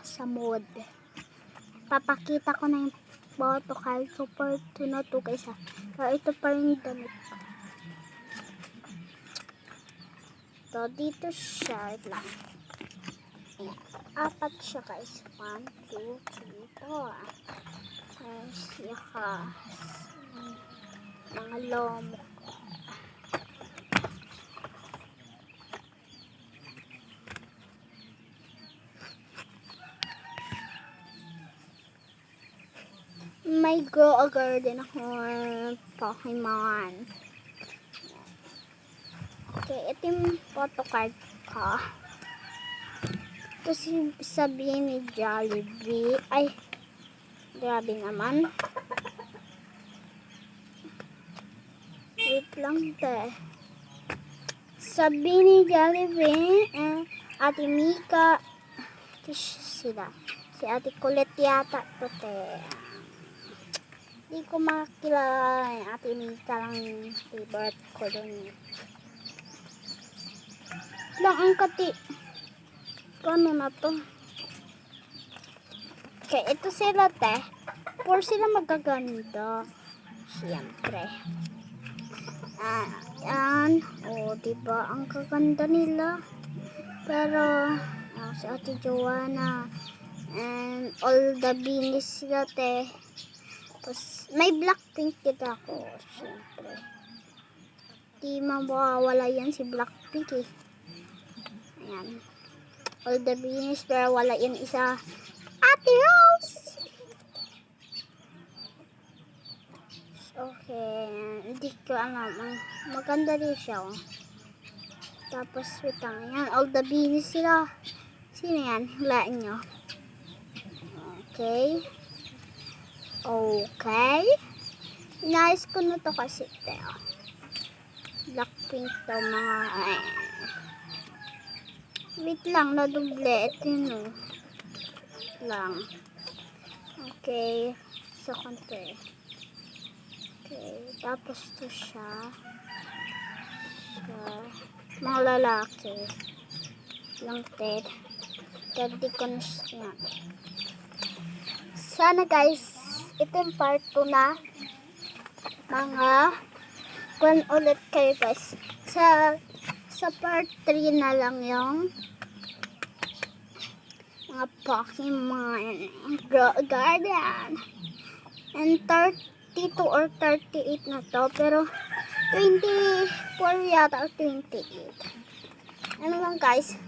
sa mood. Papakita ko na yung photo card. Super to na to guys ha. Pero ito pa rin damit ko. So, dito siya. Wait lang. Ayan. 4 siya guys. 1, 2, 3, 4. Tapos, yaka. Mga lomo. May grow a garden ako Pokemon. Okay, ito yung photocard ko. Ito sabihin ni Jollibee. Ay, grabe naman. Wait lang te. Sabihin ni Jollibee, Ate Mika, ito sila. Si Ate Kulit yata ito te. Hindi ko makakilala yung Ate Mika lang yung favorite ko dun. Lang ang kati. Paano na to? Okay, ito sila te. For sila magaganda. Siyempre. Yan. O, diba? Ang kaganda nila. Pero, si Ate Joanna. And all the beanies sila te. Tapos, may Blackpink kita ako. Siyempre. Di mawawala yan si Blackpink eh. Ayan. All the beanies. Pero wala yan isa. Ate Rose! Okay. Hindi ko alam. Maganda rin siya. Oh. Tapos, wait lang. Ayan. All the beanies sila. Sino yan? Hulaan nyo. Okay. Okay. Nice ko na to kasi tayo. Blackpink to mga wait lang, naduble. Ito yun o. Lang. Okay. So, konti. Okay. Tapos to siya. Mga lalaki. Lang ted. Daddy ko na siya. Sana guys, ito yung part 2 na mga kung ulit kayo guys sa part 3 na lang yung mga Pokemon Garden and 32 or 38 na to pero 24 yata or 28 ano lang guys